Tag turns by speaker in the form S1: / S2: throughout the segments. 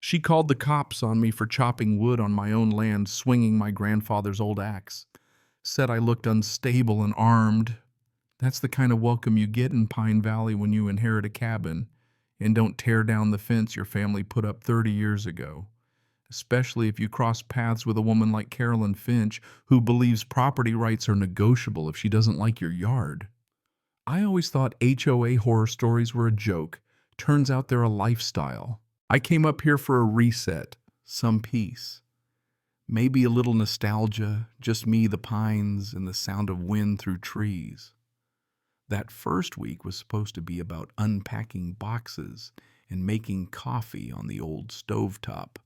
S1: She called the cops on me for chopping wood on my own land, swinging my grandfather's old axe. Said I looked unstable and armed. That's the kind of welcome you get in Pine Valley when you inherit a cabin and don't tear down the fence your family put up 30 years ago. Especially if you cross paths with a woman like Carolyn Finch, who believes property rights are negotiable if she doesn't like your yard. I always thought HOA horror stories were a joke. Turns out they're a lifestyle. I came up here for a reset, some peace. Maybe a little nostalgia, just me, the pines, and the sound of wind through trees. That first week was supposed to be about unpacking boxes and making coffee on the old stovetop.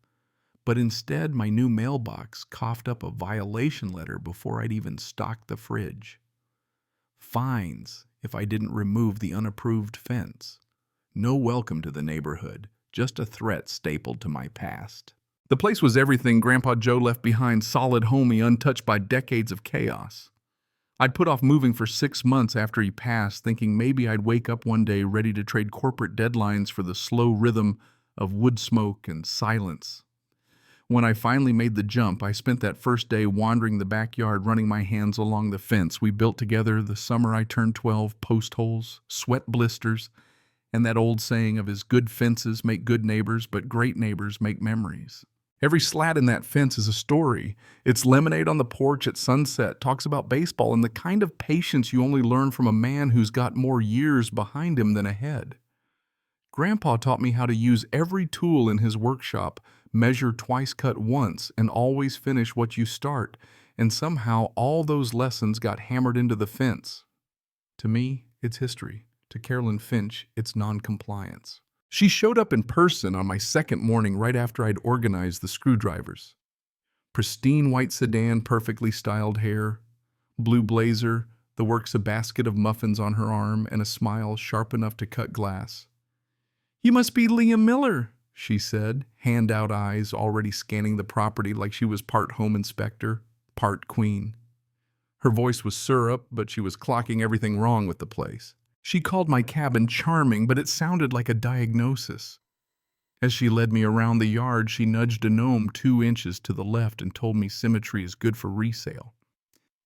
S1: But instead, my new mailbox coughed up a violation letter before I'd even stocked the fridge. Fines if I didn't remove the unapproved fence. No welcome to the neighborhood, just a threat stapled to my past. The place was everything Grandpa Joe left behind, solid, homey, untouched by decades of chaos. I'd put off moving for 6 months after he passed, thinking maybe I'd wake up one day ready to trade corporate deadlines for the slow rhythm of wood smoke and silence. When I finally made the jump, I spent that first day wandering the backyard, running my hands along the fence we built together the summer I turned 12, post holes, sweat blisters, and that old saying of his good fences make good neighbors, but great neighbors make memories. Every slat in that fence is a story. It's lemonade on the porch at sunset, talks about baseball, and the kind of patience you only learn from a man who's got more years behind him than ahead. Grandpa taught me how to use every tool in his workshop, measure twice, cut once, and always finish what you start, and somehow all those lessons got hammered into the fence. To me, it's history. To Carolyn Finch, it's non-compliance. She showed up in person on my second morning right after I'd organized the screwdrivers. Pristine white sedan, perfectly styled hair, blue blazer, the works a basket of muffins on her arm, and a smile sharp enough to cut glass. "You must be Liam Miller," she said, hand-out eyes already scanning the property like she was part home inspector, part queen. Her voice was syrup, but she was clocking everything wrong with the place. She called my cabin charming, but it sounded like a diagnosis. As she led me around the yard, she nudged a gnome 2 inches to the left and told me symmetry is good for resale.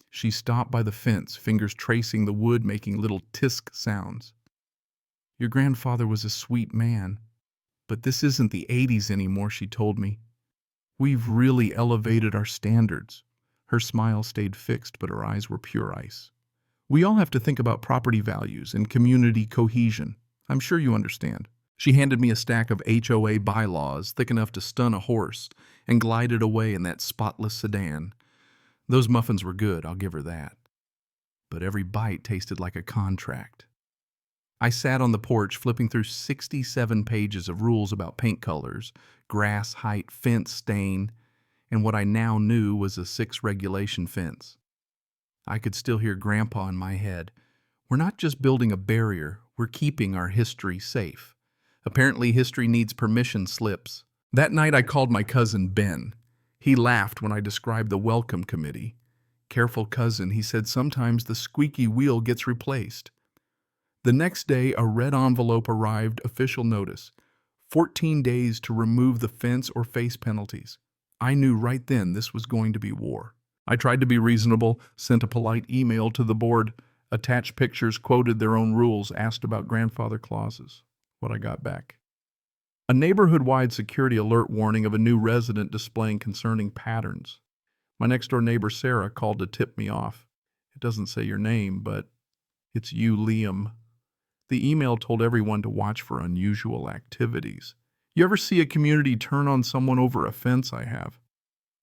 S1: She stopped by the fence, fingers tracing the wood, making little tisk sounds. "Your grandfather was a sweet man, but this isn't the 80s anymore," she told me. "We've really elevated our standards." Her smile stayed fixed, but her eyes were pure ice. "We all have to think about property values and community cohesion. I'm sure you understand." She handed me a stack of HOA bylaws, thick enough to stun a horse, and glided away in that spotless sedan. Those muffins were good, I'll give her that. But every bite tasted like a contract. I sat on the porch, flipping through 67 pages of rules about paint colors, grass height, fence stain, and what I now knew was a 6 regulation fence. I could still hear Grandpa in my head. "We're not just building a barrier, we're keeping our history safe. Apparently history needs permission slips." That night I called my cousin Ben. He laughed when I described the welcome committee. "Careful, cousin," he said, "sometimes the squeaky wheel gets replaced." The next day a red envelope arrived, official notice. 14 days to remove the fence or face penalties. I knew right then this was going to be war. I tried to be reasonable, sent a polite email to the board, attached pictures, quoted their own rules, asked about grandfather clauses. What I got back: a neighborhood-wide security alert warning of a new resident displaying concerning patterns. My next-door neighbor Sarah called to tip me off. "It doesn't say your name, but it's you, Liam." The email told everyone to watch for unusual activities. "You ever see a community turn on someone over a fence?" I have.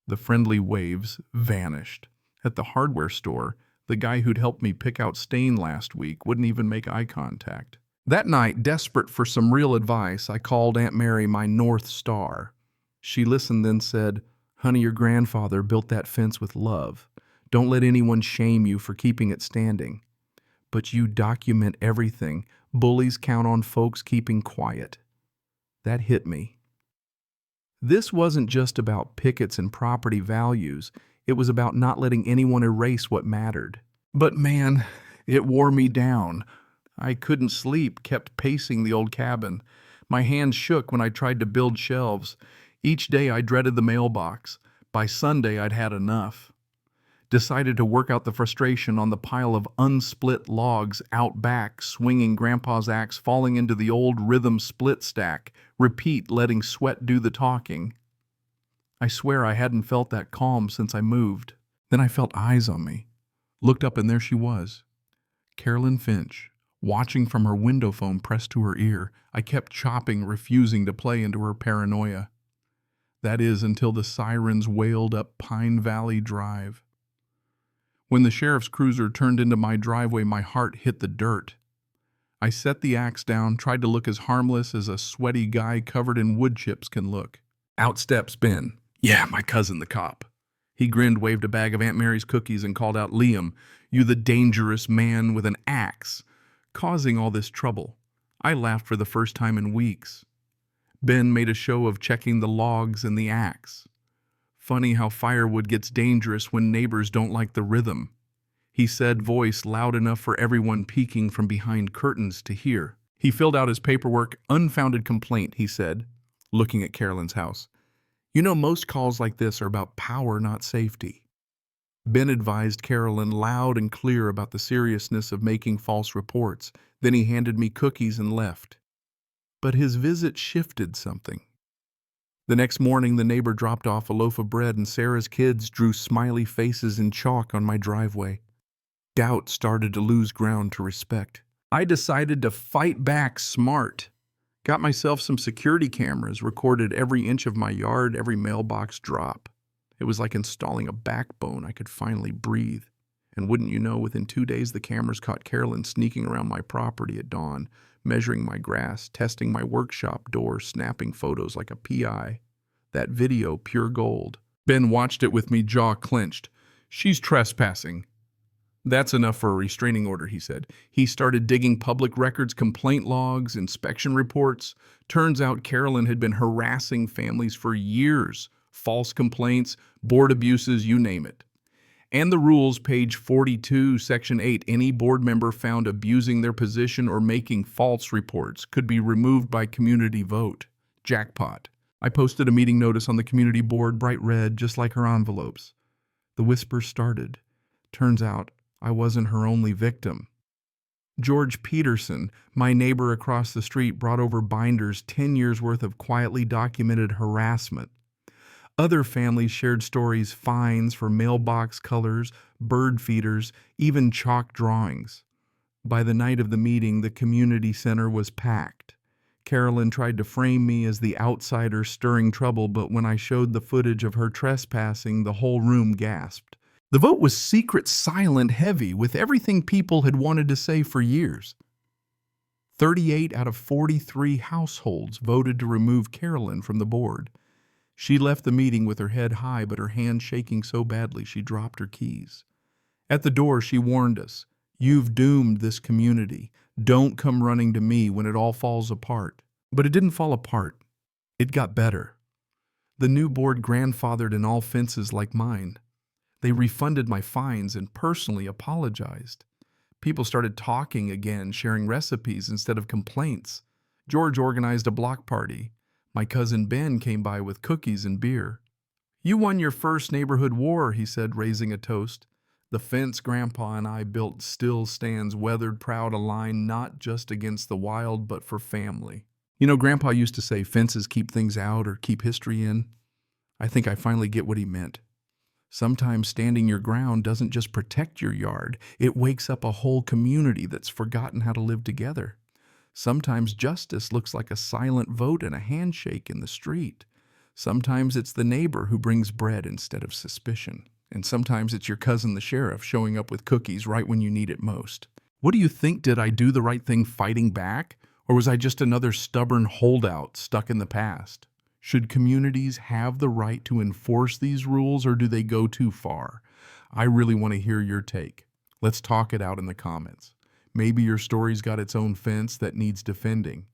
S1: The friendly waves vanished. At the hardware store, the guy who'd helped me pick out stain last week wouldn't even make eye contact. That night, desperate for some real advice, I called Aunt Mary my North Star. She listened, then said, "Honey, your grandfather built that fence with love. Don't let anyone shame you for keeping it standing. But you document everything. Bullies count on folks keeping quiet." That hit me. This wasn't just about pickets and property values. It was about not letting anyone erase what mattered. But man, it wore me down. I couldn't sleep, kept pacing the old cabin. My hands shook when I tried to build shelves. Each day I dreaded the mailbox. By Sunday I'd had enough. Decided to work out the frustration on the pile of unsplit logs out back, swinging Grandpa's axe, falling into the old rhythm split stack, repeat, letting sweat do the talking. I swear I hadn't felt that calm since I moved. Then I felt eyes on me. Looked up and there she was. Carolyn Finch, watching from her window phone pressed to her ear. I kept chopping, refusing to play into her paranoia. That is, until the sirens wailed up Pine Valley Drive. When the sheriff's cruiser turned into my driveway, my heart hit the dirt. I set the axe down, tried to look as harmless as a sweaty guy covered in wood chips can look. Out steps Ben. Yeah, my cousin, the cop. He grinned, waved a bag of Aunt Mary's cookies, and called out, "Liam, you the dangerous man with an axe, causing all this trouble." I laughed for the first time in weeks. Ben made a show of checking the logs and the axe. Funny how firewood gets dangerous when neighbors don't like the rhythm. He said, voice loud enough for everyone peeking from behind curtains to hear. He filled out his paperwork. Unfounded complaint, he said, looking at Carolyn's house. You know, most calls like this are about power, not safety. Ben advised Carolyn loud and clear about the seriousness of making false reports. Then he handed me cookies and left. But his visit shifted something. The next morning, the neighbor dropped off a loaf of bread and Sarah's kids drew smiley faces in chalk on my driveway. Doubt started to lose ground to respect. I decided to fight back smart. Got myself some security cameras, recorded every inch of my yard, every mailbox drop. It was like installing a backbone. I could finally breathe. And wouldn't you know, within 2 days, the cameras caught Carolyn sneaking around my property at dawn, measuring my grass, testing my workshop door, snapping photos like a PI. That video, pure gold. Ben watched it with me, jaw clenched. She's trespassing. That's enough for a restraining order, he said. He started digging public records, complaint logs, inspection reports. Turns out Carolyn had been harassing families for years. False complaints, board abuses, you name it. And the rules, page 42, section 8, any board member found abusing their position or making false reports could be removed by community vote. Jackpot. I posted a meeting notice on the community board, bright red, just like her envelopes. The whispers started. Turns out I wasn't her only victim. George Peterson, my neighbor across the street, brought over binders, 10 years worth of quietly documented harassment. Other families shared stories, fines for mailbox colors, bird feeders, even chalk drawings. By the night of the meeting, the community center was packed. Carolyn tried to frame me as the outsider stirring trouble, but when I showed the footage of her trespassing, the whole room gasped. The vote was secret, silent, heavy, with everything people had wanted to say for years. 38 out of 43 households voted to remove Carolyn from the board. She left the meeting with her head high, but her hand shaking so badly she dropped her keys. At the door, she warned us, "You've doomed this community. Don't come running to me when it all falls apart." But it didn't fall apart. It got better. The new board grandfathered in all fences like mine. They refunded my fines and personally apologized. People started talking again, sharing recipes instead of complaints. George organized a block party. My cousin Ben came by with cookies and beer. "You won your first neighborhood war," he said, raising a toast. The fence Grandpa and I built still stands, weathered, proud, aligned, not just against the wild, but for family. You know, Grandpa used to say fences keep things out or keep history in. I think I finally get what he meant. Sometimes standing your ground doesn't just protect your yard, it wakes up a whole community that's forgotten how to live together. Sometimes justice looks like a silent vote and a handshake in the street. Sometimes it's the neighbor who brings bread instead of suspicion. And sometimes it's your cousin the sheriff showing up with cookies right when you need it most. What do you think? Did I do the right thing fighting back? Or was I just another stubborn holdout stuck in the past? Should communities have the right to enforce these rules, or do they go too far? I really want to hear your take. Let's talk it out in the comments. Maybe your story's got its own fence that needs defending.